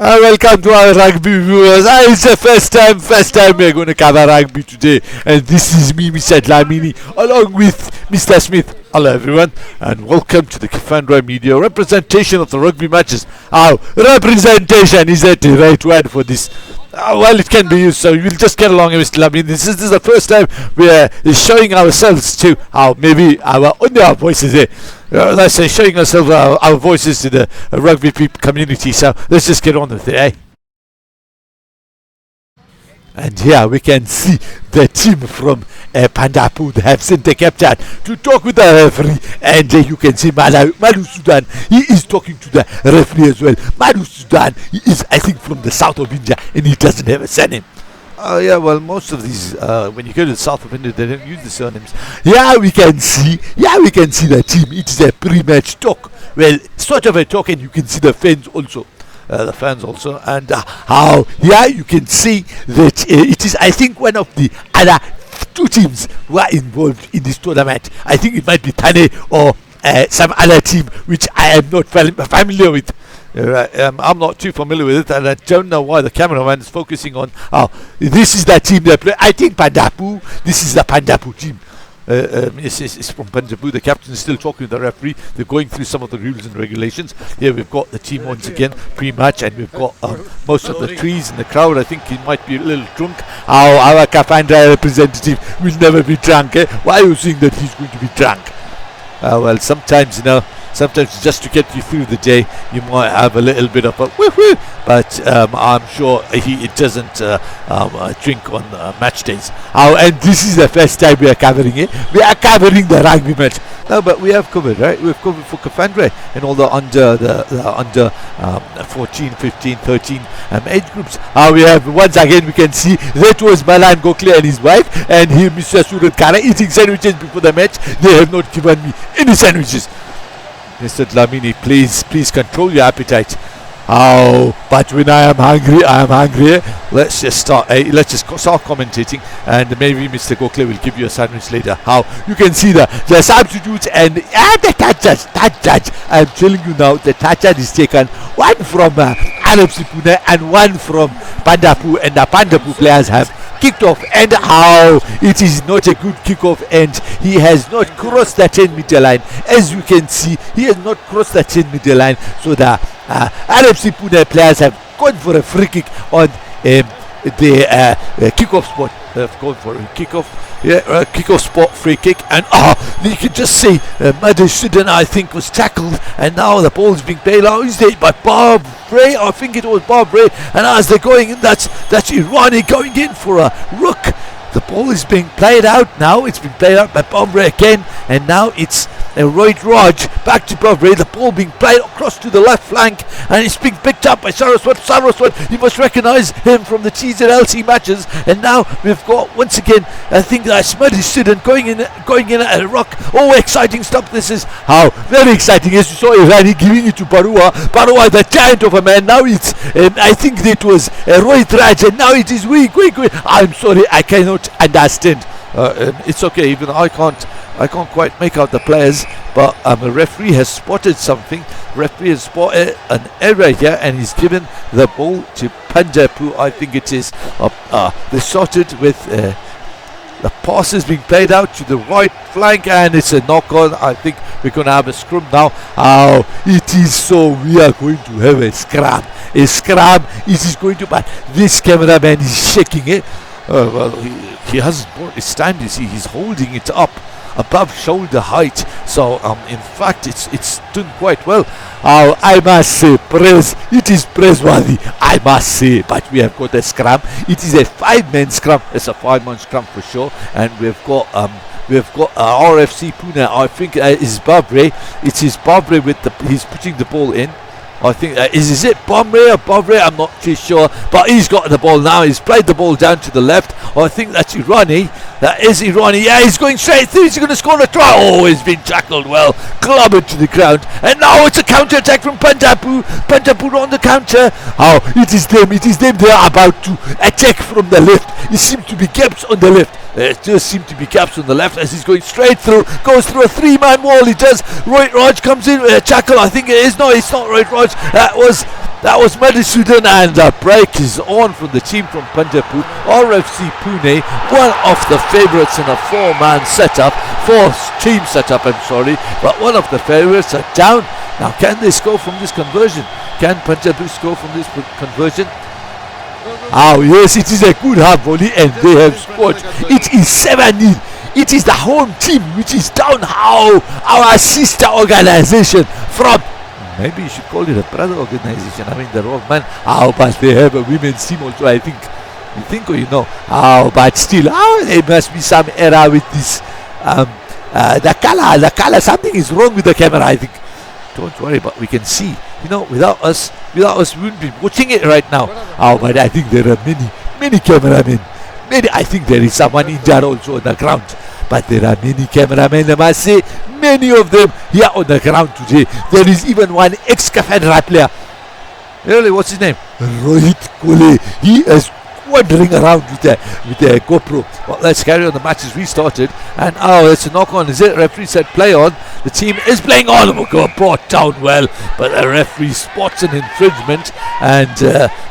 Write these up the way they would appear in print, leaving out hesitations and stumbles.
Welcome to our rugby viewers. It's the first time we're going to cover rugby today, and this is me, Mr. Dlamini, along with Mr. Smith. Hello everyone, and welcome to the Kafandra Media representation of the rugby matches. Representation is that the right word for this? Well, it can be used, so we'll just get along with Mr. Dlamini. This is the first time we're showing ourselves to maybe only our voices here. Let's say showing ourselves our voices to the rugby community. So let's just get on with it, eh? And here we can see the team from Nandarbur. They have sent the captain to talk with the referee, and you can see Madu Sudan. He is talking to the referee as well. Madu Sudan, he is, I think, from the south of India, and he doesn't have a surname. Yeah, well, most of these, when you go to the south of India, they don't use the surnames. Yeah, we can see the team. It is a pre-match talk. Well, sort of a talk, and you can see the fans also. And how you can see that it is, I think, one of the other two teams who are involved in this tournament. I think it might be Thane or some other team which I am not familiar with. I'm not too familiar with it, and I don't know why the cameraman is focusing on this is the team they play. I think Nandarbur, this is the Nandarbur team. It's from Nandarbur. The captain is still talking to the referee. They're going through some of the rules and regulations. Here we've got the team once again pre-match, and we've got most of the trees in the crowd. I think he might be a little drunk. Our Kafandra representative will never be drunk. Why are you saying that he's going to be drunk? Well, sometimes just to get you through the day, you might have a little bit of a woo-woo, but I'm sure he doesn't drink on match days. And this is the first time we are covering it. We are covering the rugby match. No, but we have covered, right? We've covered for Kafandra and all the under 14, 15, 13 age groups. We have, once again, we can see that was Malan Gokhale and his wife, and he, Mr. Surat Kara, eating sandwiches before the match. They have not given me any sandwiches. Mr. Dlamini, please control your appetite. But when I am hungry. Let's just start commentating, and maybe Mr. Gokhale will give you a sandwich later. You can see the substitutes and the touch judge. I'm telling you now, the touch judge is taken, one from RFC Poona and one from Nandarbur, and the Nandarbur players have kicked off, and it is not a good kickoff, and he has not crossed the 10-meter line. As you can see, he has not crossed the 10-meter line, so the RFC Poona players have gone for a free kick on the kickoff spot. They've gone for a kickoff spot free kick, and you can just see Madu Sudan, I think, was tackled, and now the ball is being played out. Is it by Bob Ray? I think it was Bob Ray, and as they're going in, that's Irani going in for a rook. The ball is being played out now. It's been played out by Bob Ray again, and now it's Roy Raj back to Bob Ray. The ball being played across to the left flank, and it's being picked up by Saraswat. You must recognize him from the TZLC matches. And now we've got, once again, I think that's Madu Sudan going in at a rock. Exciting stuff. This is very exciting. As you saw, Irani giving it to Barua, the giant of a man. Now it's I think it was Roy Raj, and now it is we. I'm sorry, I cannot understand. It's okay, even I can't quite make out the players, but the referee has spotted something. Referee has spotted an error here, and he's given the ball to Nandarbur. I think it is they sorted with the pass is being played out to the right flank, and it's a knock on. I think we're going to have a scrum now. It is so we are going to have a scrum. It is going to, but this cameraman is shaking it. Well, he hasn't brought his stand. You see, he's holding it up above shoulder height. So, in fact, it's done quite well. I must say, it is praiseworthy, I must say. But we have got a scrum. It is a 5-man scrum. It's a 5-man scrum for sure. And we've got RFC Poona. I think is Barbray. It is Barbray he's putting the ball in. I think is it Bombay or Bobray? I'm not too sure, but he's got the ball now. He's played the ball down to the left. I think that's Irani. That is Irani. Yeah, he's going straight through. He's going to score a try. He's been tackled well, clobbered to the ground, and now it's a counter attack from Nandarbur. Nandarbur on the counter. It is them. They are about to attack from the left. It seems to be gaps on the left. There does seem to be gaps on the left as he's going straight through, goes through a 3-man wall. He does. Roy Raj comes in with a tackle. I think it is. No, it's not Roy Raj. That was That was Madhusudan, and the break is on from the team from Punjabpur. RFC Pune, one of the favourites in a four-team setup, I'm sorry, but one of the favourites are down. Now, can they score from this conversion? Can Punjabpur score from this conversion? Oh yes, it is a good half volley, and they have scored. It is 7-0. It is the home team which is down. How our sister organisation from, maybe you should call it a brother organization. I mean, the wrong man. Oh, but they have a women's team also, I think. You think or you know? Oh, but still, there must be some error with this. The color, something is wrong with the camera, I think. Don't worry, but we can see. You know, without us, we wouldn't be watching it right now. Oh, but I think there are many cameramen. I think there is someone injured also on the ground. But there are many cameramen, I must say, many of them here on the ground today. There is even one ex-Kafedra player. Really, what's his name? Rohit Kole. He is wandering around with a GoPro. Well, let's carry on. The match is restarted. And it's a knock on. Is it? Referee said play on. The team is playing on. Got brought down well. But the referee spots an infringement. And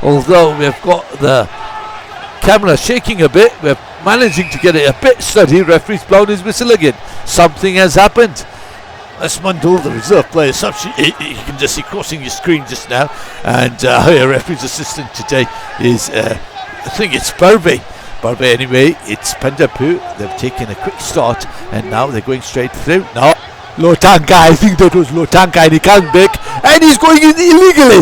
although we've got the camera shaking a bit, we're managing to get it a bit steady. Referee's blown his whistle again. Something has happened. That's Mandul, the reserve player. You can just see crossing your screen just now. And referee's assistant today is, I think it's Barbe. Anyway, it's Punjabpur. They've taken a quick start and now they're going straight through. Now, Lotanka, I think that was Lotanka, and he comes back and he's going in illegally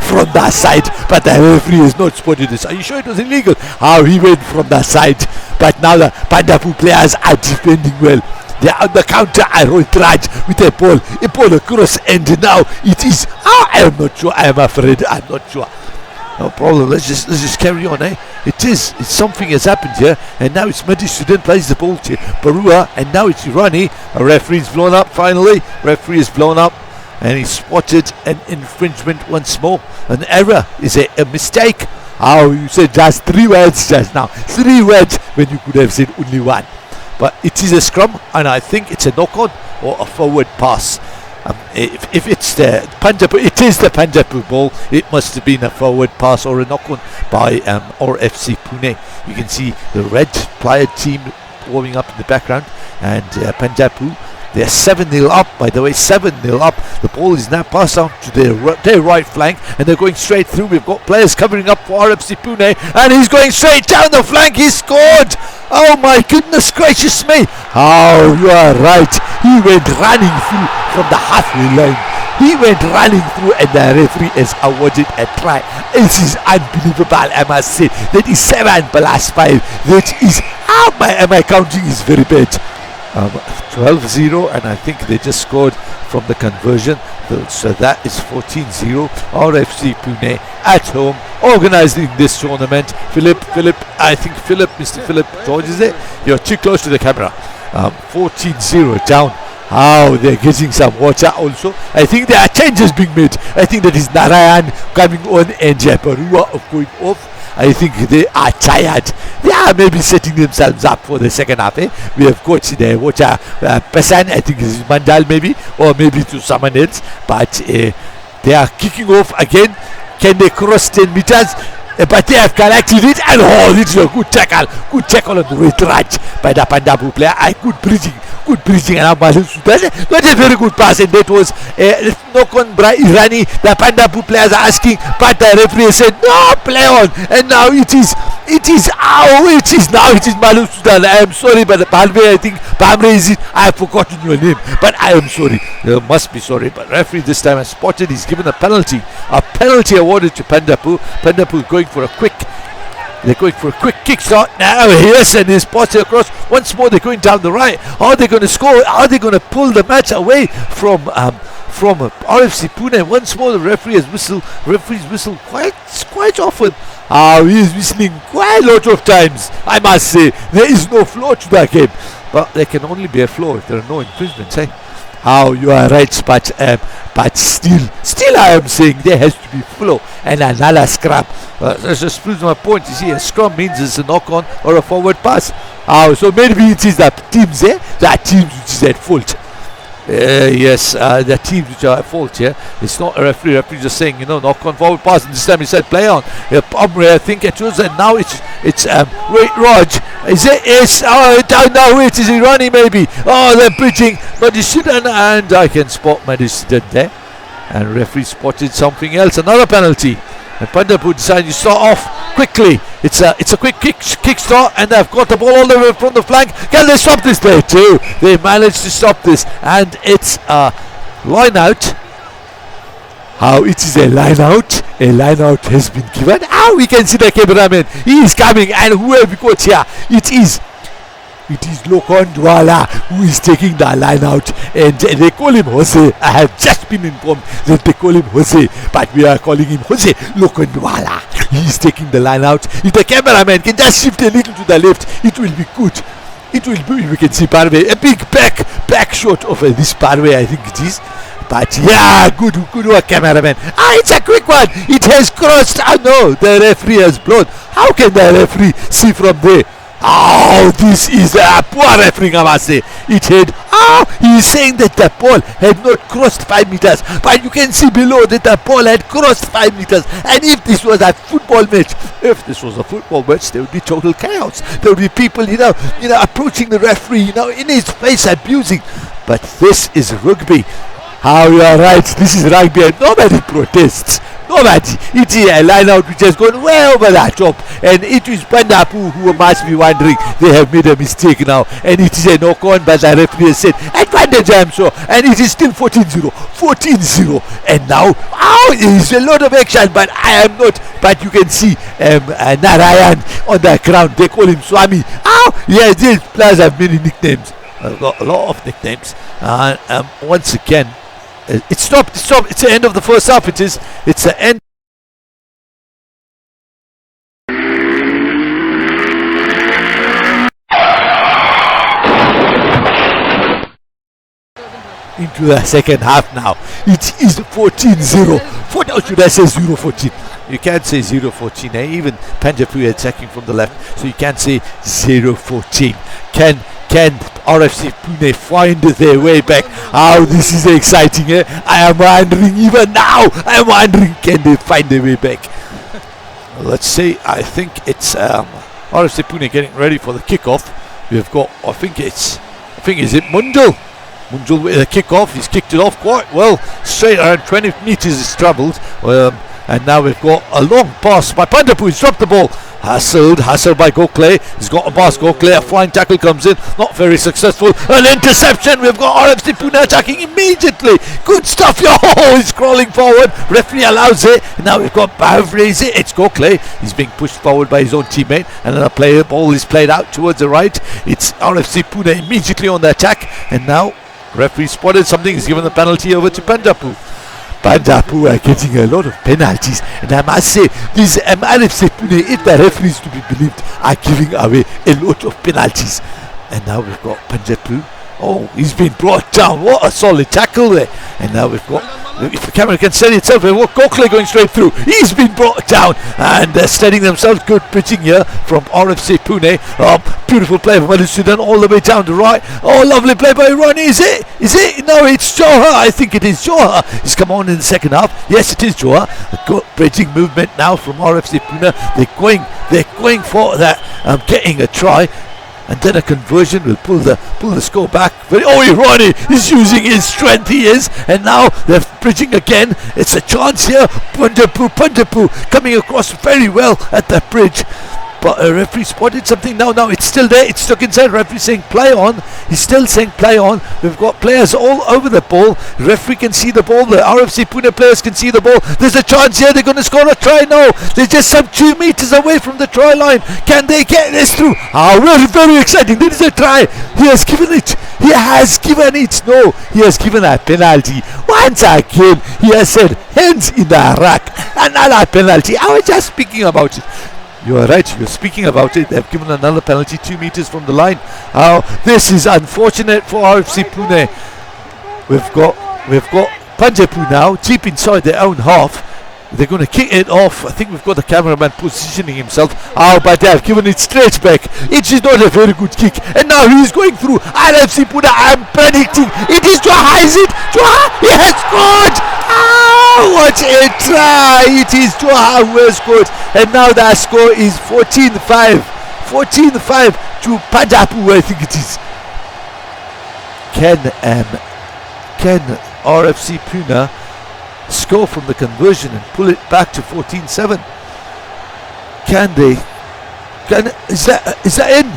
from that side, but the referee has not spotted this. Are you sure it was illegal? How he went from that side, but now the Punjabpur players are defending well. They are on the counter. Rohit Raj with a ball across, and now it is. I am not sure. I am afraid. I'm not sure. No problem. Let's just carry on, eh? It's something has happened here, and now it's Madhusudan plays the ball to Barua, and now it's Irani. A referee's blown up finally. Referee is blown up, and he spotted an infringement once more. An error is a mistake. You said just 3 words just now. 3 words when you could have said only 1. But it is a scrum, and I think it's a knock-on or a forward pass. If it's the Punjabpur, it is the Punjabpur ball. It must have been a forward pass or a knock-on by RFC Pune. You can see the red player team warming up in the background, and Punjabpur, they're 7-0 up, by the way, 7-0 up. The ball is now passed on to their right flank, and they're going straight through. We've got players covering up for RFC Pune, and he's going straight down the flank. He scored! Oh my goodness gracious me! Oh, you are right. He went running through from the halfway line. He went running through, and the referee has awarded a try. This is unbelievable, I must say. That is 7+5. That is, my counting is very bad. 12-0, and I think they just scored from the conversion. So that is 14-0. RFC Pune at home organising this tournament. Mr. Philip George, is it? You're too close to the camera. 14-0 down. They're getting some water also. I think there are changes being made. I think that is Narayan coming on and Japarua going off. I think they are tired. They are maybe setting themselves up for the second half. We have got the water Pesan, I think this is Mandal maybe, or maybe to someone else. But they are kicking off again. Can they cross 10 meters? But they have collected it, and this is a good tackle on the right Raj by the Punjabpur player. Good bridging, and that is a very good pass, and that was knock-on by Irani. The Punjabpur players are asking, but the referee said no, play on, and now it is Madhusudan. I am sorry, but Palve, I think Pamre is it. I have forgotten your name, but I am sorry. You must be sorry, but referee this time has spotted. He's given a penalty awarded to Punjabpur. Punjabpur going for a quick. They're going for a quick kick start now. Yes, and he's spotted across. Once more, they're going down the right. Are they going to score? Are they going to pull the match away from RFC Pune? Once more, the referee has whistled. Referees whistle quite often. He is whistling quite a lot of times. I must say, there is no flaw to that game, but there can only be a flaw if there are no infringements. You are right, but still I am saying there has to be flow and another scrum. That just proves my point. You see, a scrum means it's a knock-on or a forward pass. So maybe it is the teams which is at fault. Yes, the teams which are at fault here. It's not a referee. Referee just saying, knock on forward pass. And this time he said play on. I think it was, and now it's wait, Raj. Is it? Yes. Oh, down now. Wait, is he running? Maybe. Oh, they're bridging. Madhusudan, and I can spot Madhusudan there. And referee spotted something else. Another penalty. And Nandarbur decided to start off quickly. It's a quick kick start, and they've got the ball all the way from the flank. Can they stop this? They do. They managed to stop this, and it's a line out. How it is a line out. A line out has been given. We can see the cameraman. He is coming, and whoever we got here, it is Lokon Dwala who is taking the line out, and they call him Jose. I have just been informed that they call him Jose, but we are calling him Jose Lokon Dwala. He is taking the line out. If the cameraman can just shift a little to the left, it will be good. It will be, we can see Parve, a big back shot of this Parve, I think it is. But yeah, good work, cameraman. It's a quick one. It has crossed. No, the referee has blown. How can the referee see from there? This is a poor referee, I must say. It had. He is saying that the ball had not crossed 5 meters, but you can see below that the ball had crossed 5 meters. And if this was a football match, there would be total chaos. There would be people, approaching the referee, in his face, abusing. But this is rugby. You are right. This is rugby, and nobody protests. Nobody. It is a line out which has gone way over the top, and it is Nandarbur who must be wondering they have made a mistake now, and it is a knock on, but the referee has said advantage, I am sure, and it is still 14-0, and now there is a lot of action, but I am not. But you can see Narayan on the ground. They call him Swami. Yeah, these players have many nicknames. I've got a lot of nicknames, and once again. It stopped. It's the end of the first half. It's the end. Into the second half now. It is 14-0. Or should I say 0-14? You can't say 0-14. Even Panjapu attacking from the left, so you can't say 0-14. Can RFC Poona find their way back? This is exciting. I am wondering even now. Can they find their way back? Let's see. I think it's RFC Poona getting ready for the kickoff. We've got. I think is it Munjal? Munjal with the kickoff. He's kicked it off quite well. Straight around 20 meters. He's travelled. And now we've got a long pass by Nandarbur. He's dropped the ball. Hustled by Gokhale. He's got a pass. Gokhale, a flying tackle comes in. Not very successful. An interception. We've got RFC Poona attacking immediately. Good stuff. He's crawling forward. Referee allows it. And now we've got Bavraze. It's Gokhale. He's being pushed forward by his own teammate. And then a ball is played out towards the right. It's RFC Poona immediately on the attack. And now referee spotted something. He's given the penalty over to Nandarbur. Nandarbur are getting a lot of penalties, and I must say these RFC Poona, if the referees to be believed, are giving away a lot of penalties. And now we've got Nandarbur. He's been brought down. What a solid tackle there. And now we've got, if the camera can steady itself, we've got Gokhale going straight through. He's been brought down, and they're steadying themselves. Good pitching here from RFC Poona. Beautiful play from Madhusudan all the way down the right. Lovely play by Ronnie. Is it? No, it's Johar. I think it is Johar. He's come on in the second half. Yes, it is Johar. A good bridging movement now from RFC Poona. They're going for that, getting a try. And then a conversion will pull the score back. Ronnie is using his strength, he is. And now they're bridging again. It's a chance here. Nandarbur coming across very well at the bridge. But a referee spotted something now. It's still there. It's stuck inside. Referee saying play on. He's still saying play on. We've got players all over the ball. Referee can see the ball. The RFC Poona players can see the ball. There's a chance here. They're going to score a try now. They're just some 2 meters away from the try line. Can they get this through? Very, very exciting. There is a try. He has given it. No, he has given a penalty. Once again, he has said hands in the rack. Another penalty. I was just speaking about it. You are right, you're speaking about it. They've given another penalty 2 meters from the line. This is unfortunate for RFC Poona. We've got Nandarbur now deep inside their own half. They're going to kick it off. I think we've got the cameraman positioning himself. Oh, but they have given it straight back. It is not a very good kick. And now he's going through. RFC Poona, I'm predicting. It is too high, is it? Too high? He has scored! Oh, what a try! It is too high, who has scored. And now that score is 14-5. 14-5 to Punjab, I think it is. Can RFC Poona score from the conversion and pull it back to 14-7? Can they? Is that in?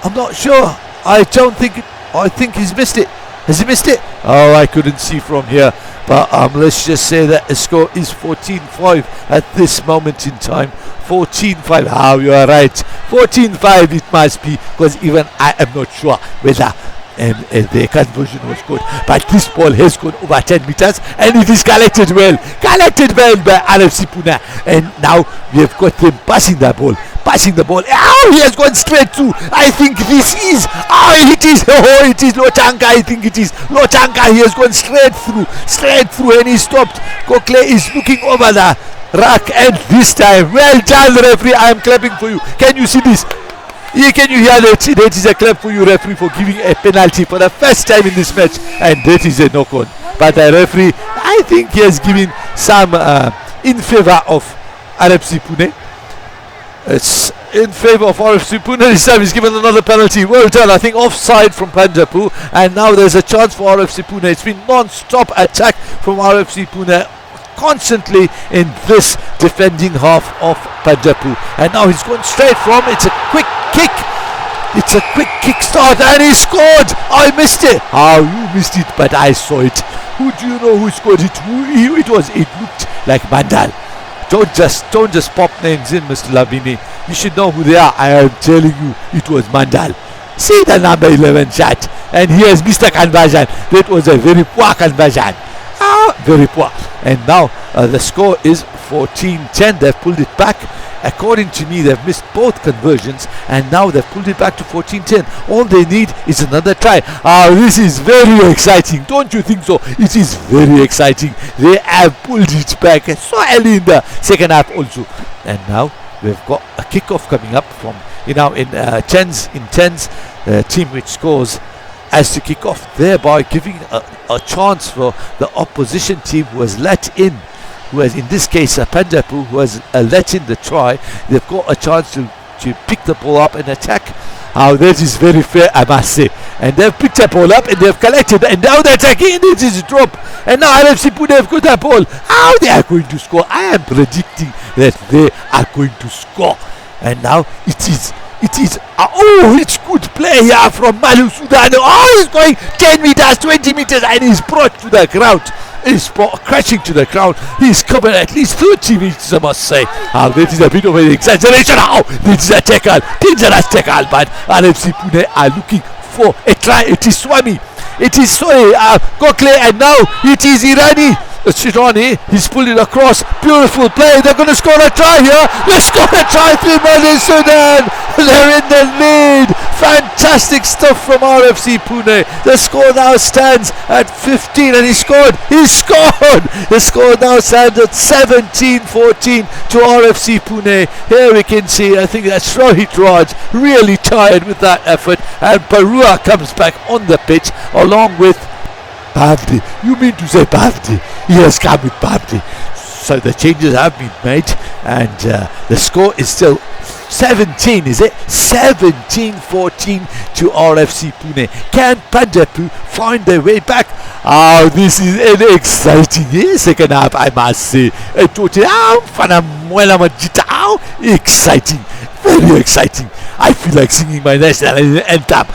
I'm not sure. I don't think I think he's missed it. Has he missed it? Oh, I couldn't see from here. But let's just say that the score is 14-5 at this moment in time. 14-5. Oh, you are right. 14-5 it must be, because even I am not sure whether the conversion was good, but this ball has gone over 10 meters and it is collected well by RFC Poona. And now we have got them passing the ball. Oh, he has gone straight through. I think this is it is Lochanka. I think it is Lochanka. He has gone straight through and he stopped. Kokle is looking over the rack, and this time, well done, referee. I am clapping for you. Can you see this? Can you hear that? That is a clap for you, referee, for giving a penalty for the first time in this match, and that is a knock-on. But the referee, I think he has given some in favour of RFC Poona. It's in favour of RFC Poona. This time he's given another penalty. Well done. I think offside from Punjab, and now there's a chance for RFC Poona. It's been non-stop attack from RFC Poona constantly in this defending half of Punjab, and now he's gone straight from. It's a quick kick. It's a quick kick start, and he scored. I missed it. Oh, you missed it, but I saw it. Who do you know who scored it? Who it was? It looked like Mandal. Don't just pop names in, Mr. Lavini. You should know who they are. I am telling you, it was Mandal. See the number 11 shot, and here's Mr. Conversion. That was a very poor conversion. Very poor. And now the score is 14-10. They've pulled it back. According to me, they've missed both conversions, and now they've pulled it back to 14-10. All they need is another try. This is very exciting. Don't you think so? It is very exciting. They have pulled it back so early in the second half also. And now we've got a kickoff coming up from in tens. Team which scores as to kick off, thereby giving a chance for the opposition team who has let in, who has in this case Punjab, who has let in the try. They've got a chance to pick the ball up and attack. That is very fair, I must say. And they've picked the ball up and they've collected, and now they're attacking, and it is a drop. And now RFC Poona have got that ball. How they are going to score? I am predicting that they are going to score. And now it is it's good play here from Malu Sudan. He's going 10 meters, 20 meters, and he's brought to the ground. He's crashing to the ground. He's covered at least 30 meters, I must say. That is a bit of an exaggeration. This is a tackle, dangerous tackle, but RFC Poona are looking for a try. It is Swami. It is Kokle, and now it is Irani. Shirani, he's pulled it across. Beautiful play. They're going to score a try here. They score a try. 3-1 Sudan. They're in the lead. Fantastic stuff from RFC Poona. The score now stands at 15, and he scored. He scored. The score now stands at 17-14 to RFC Poona. Here we can see, I think that's Rohit Raj, really tired with that effort, and Barua comes back on the pitch along with Bhavdi. You mean to say Bhavdi? He has come with Bhavdi. So the changes have been made, and the score is still 17, is it? 17-14 to RFC Poona. Can Punjab find their way back? This is an exciting second half, I must say. Exciting, very exciting. I feel like singing my national anthem.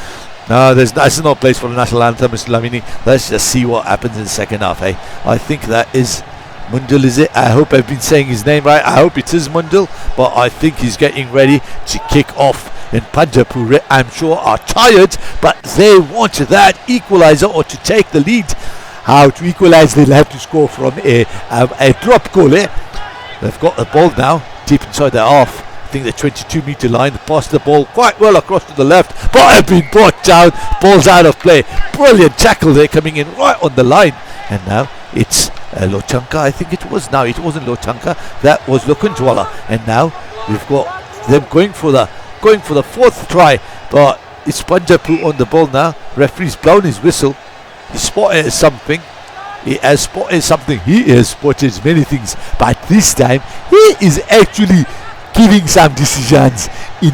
No, there's no place for the national anthem, Mr. Lamini. Let's just see what happens in the second half, eh? I think that is Mundal, is it? I hope I've been saying his name right. I hope it is Mundal, but I think he's getting ready to kick off. And Punjab, I'm sure, are tired, but they want that equaliser or to take the lead. How to equalise? They'll have to score from a drop goal, eh? They've got the ball now, deep inside their half. I think the 22-metre line, passed the ball quite well across to the left, but have been brought down. Ball's out of play. Brilliant tackle there, coming in right on the line. And now it's Lochanka, I think it was. Now it wasn't Lochanka, that was Lokunjwala. And now we've got them going for the fourth try, but it's Punjabu on the ball now. Referee's blown his whistle. He spotted something. He has spotted something. He has spotted many things, but this time he is actually giving some decisions in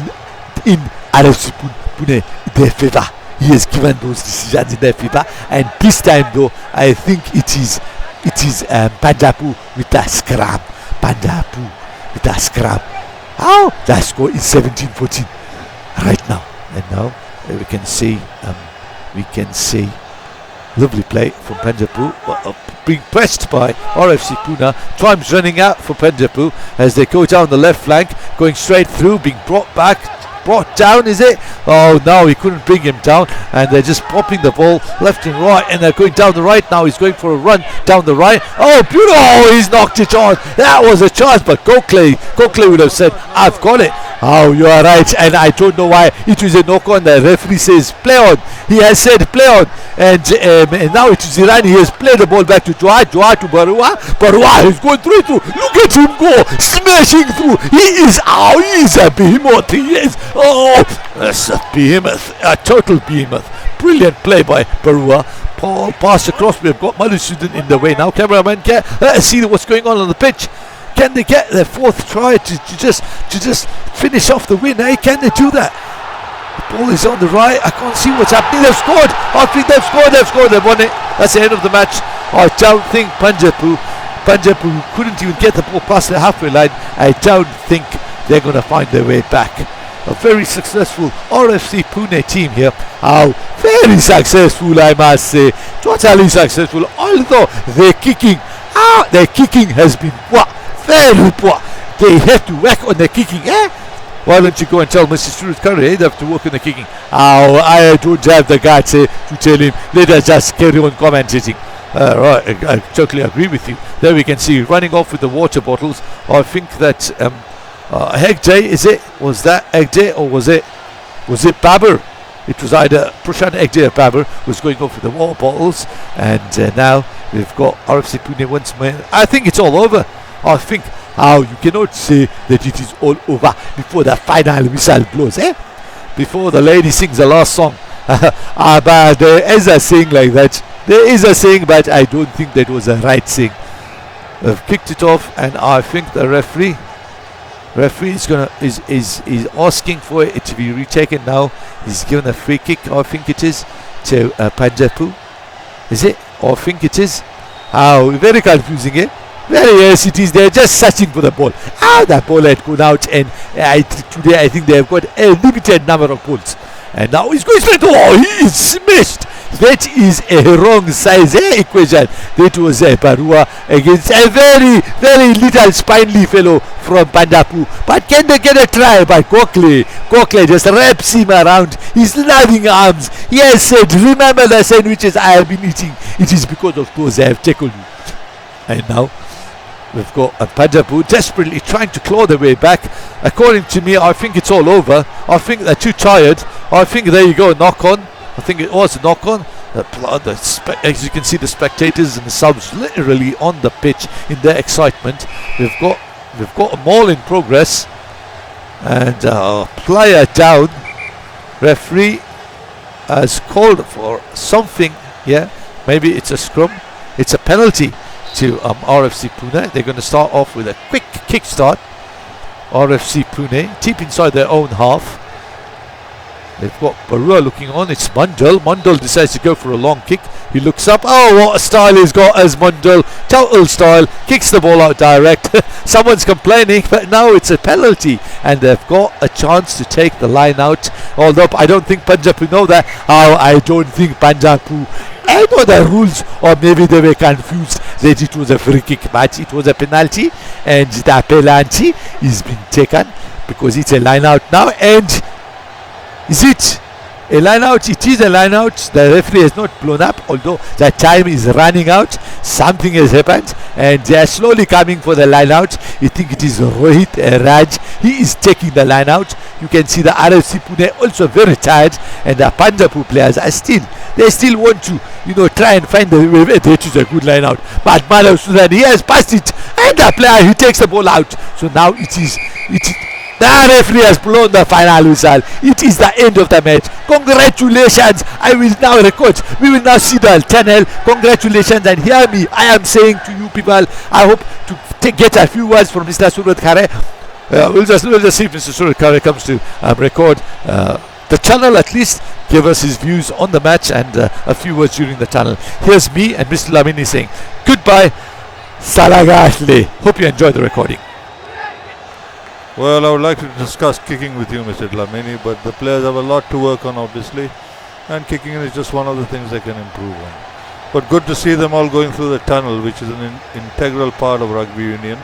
RFC Pune their favour. He has given those decisions in their favour, and this time though I think it is Punjabu with a scrum. Punjabu with a scrum. How? That score is 17-14 right now. And now we can see lovely play from Punjabu, being pressed by RFC Poona. Time's running out for Punjabu as they go down the left flank, going straight through, being brought down, is it? Oh no, he couldn't bring him down, and they're just popping the ball left and right, and they're going down the right now. He's going for a run down the right. Oh, beautiful! Oh, he's knocked it on. That was a chance, but Gokhale would have said, I've got it. Oh, you are right, and I don't know why it was a knock on. The referee says play on. He has said play on, and now it is Irani. He has played the ball back to Joa to Barua. Barua is going through. Look at him go, smashing through. He is a behemoth. He is. Oh, that's a behemoth, a total behemoth. Brilliant play by Barua. Paul pass across. We've got Madhusudan in the way now. Cameraman, let's see what's going on the pitch. Can they get their fourth try to just finish off the win? Can they do that? The ball is on the right. I can't see what's happening. They've scored. I think they've scored. They've won it. That's the end of the match. I don't think Punjabu couldn't even get the ball past the halfway line. I don't think they're going to find their way back. A very successful RFC Pune team here. Oh, very successful, I must say. Totally successful. Although their kicking has been poor. Very poor. They have to work on their kicking, Why don't you go and tell Mr. Stuart Curry they have to work on the kicking? Oh, I don't have the guts to tell him. Let us just carry on commentating. Right, I totally agree with you. There we can see running off with the water bottles. I think that Hegde, is it? Was that Hegde or was it Babar? It was either Prashant Hegde or Babar was going off with the water bottles, and now we've got RFC Pune once more. I think it's all over. I think you cannot say that it is all over before the final whistle blows, before the lady sings the last song. But there is a saying like that. There is a saying, but I don't think that was a right saying. They've kicked it off, and I think the referee is asking for it to be retaken now. He's given a free kick, I think it is, to Punjabu. Is it? I think it is. Very confusing, Yes, it is. They're just searching for the ball. That ball had gone out, and today I think they have got a limited number of balls. And now he's going straight. Oh, he is smashed. That is a wrong size equation. That was Barua against a very, very little spindly fellow from Punjabu. But can they get a try by Gokhale just wraps him around his loving arms. He has said, remember the sandwiches I have been eating. It is because of those I have tackled you. And now we've got Punjabu desperately trying to claw their way back. According to me, I think it's all over. I think they're too tired. I think there you go, knock on. I think it was a knock on. As you can see, the spectators and the subs literally on the pitch in their excitement. We've got a maul in progress, and player down. Referee has called for something. Maybe it's a scrum. It's a penalty to RFC Pune. They're going to start off with a quick kick start. RFC Pune deep inside their own half. They've got Barua looking on. It's Mandal. Mandal decides to go for a long kick. He looks up. Oh, what a style he's got as Mandal. Total style. Kicks the ball out direct. Someone's complaining, but now it's a penalty, and they've got a chance to take the line out. Although I don't think Punjabu know that. I don't think Punjabu I know the rules, or maybe they were confused that it was a free kick match. It was a penalty, and the penalty is being taken because it's a line out now. And is it A line out, it is a line out. The referee has not blown up, although the time is running out. Something has happened, and they are slowly coming for the line out. You think it is Rohit Raj. He is taking the line out. You can see the RFC Pune also very tired, and the Punjabu players are they still want to, try and find the way. That is a good line out. But Malawi Sudan, he has passed it, and the player, he takes the ball out. So now it is. The referee has blown the final whistle. It is the end of the match. Congratulations. I will now record. We will now see the tunnel. Congratulations, and hear me. I am saying to you people, I hope to get a few words from Mr. Surat Khare. We'll just see if Mr. Surat Khare comes to record the channel, at least give us his views on the match and a few words during the channel. Here's me and Mr. Lamini saying goodbye. Salagashle. Hope you enjoyed the recording. Well, I would like to discuss kicking with you, Mr. Dlamini, but the players have a lot to work on, obviously, and kicking is just one of the things they can improve on. But good to see them all going through the tunnel, which is an integral part of rugby union.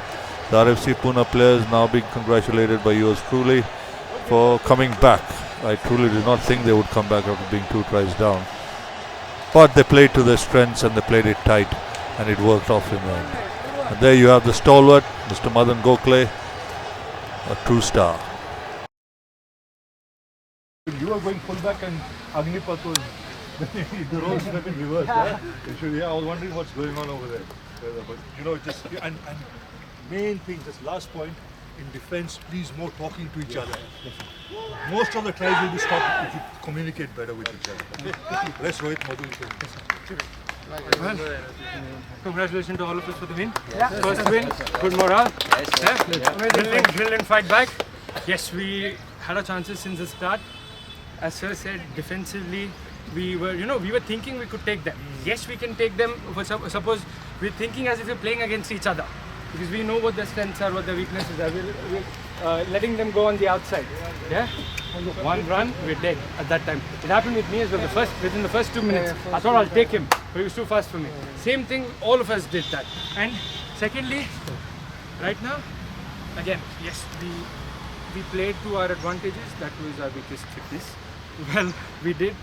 The RFC Poona players now being congratulated by yours truly for coming back. I truly did not think they would come back after being 2 tries down. But they played to their strengths and they played it tight, and it worked off in the end. And there you have the stalwart, Mr. Madan Gokhale, a true star. You were going fullback and Agnipath was the roles have been reversed. Yeah, I was wondering what's going on over there. But just and main thing, just last point in defense, please more talking to each other. Most of the tries will be stopped if you communicate better with each other. Let's Rohit Madhu. Well, congratulations to all of us for the win. First win, good morale. Brilliant fight back. Yes, we had our chances since the start. As Sir said, defensively, we were thinking we could take them. Yes, we can take them. Suppose we're thinking as if we're playing against each other, because we know what their strengths are, what their weaknesses are. We're letting them go on the outside. Yeah. One run, we're dead at that time. It happened with me as well. Within the first 2 minutes, I thought I'll take him, but he was too fast for me. Same thing, all of us did that. And secondly, right now, again, yes, we played to our advantages. That was our weakest fitness. Well, we did.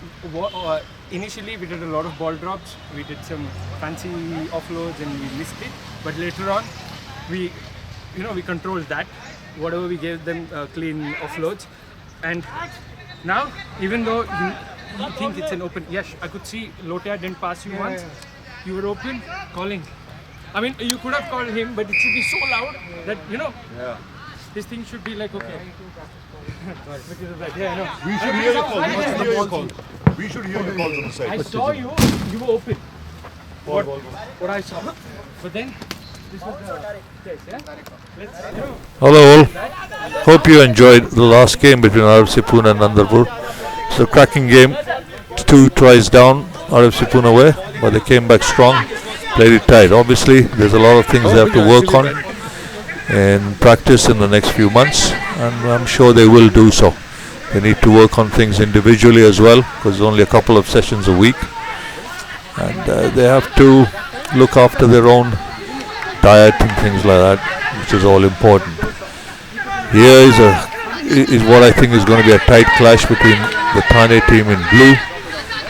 Initially, we did a lot of ball drops. We did some fancy offloads, and we missed it. But later on, we controlled that. Whatever we gave them clean offloads. And now, even though you think it's an open, yes, I could see Lotia didn't pass you once. You were open, calling. I mean, you could have called him, but it should be so loud that, this thing should be like, okay. Because of that, We should hear your calls. We should hear your calls on the side. I saw you were open. What I saw. But then, this was the case, yeah? Hello all. Hope you enjoyed the last game between RFC Poona and Nandarbur. It's a cracking game. 2 tries down, RFC Poona way, but they came back strong, played it tight. Obviously, there's a lot of things they have to work on in practice in the next few months, and I'm sure they will do so. They need to work on things individually as well, because there's only a couple of sessions a week, and they have to look after their own diet and things like that, which is all important. Here is what I think is going to be a tight clash between the Thane team in blue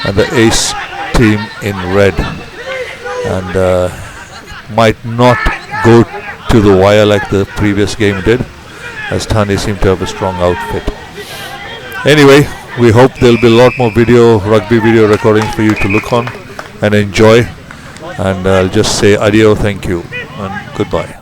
and the Ace team in red, and might not go to the wire like the previous game did, as Thane seemed to have a strong outfit. Anyway, we hope there'll be a lot more rugby video recordings for you to look on and enjoy, and I'll just say adieu, thank you, and goodbye.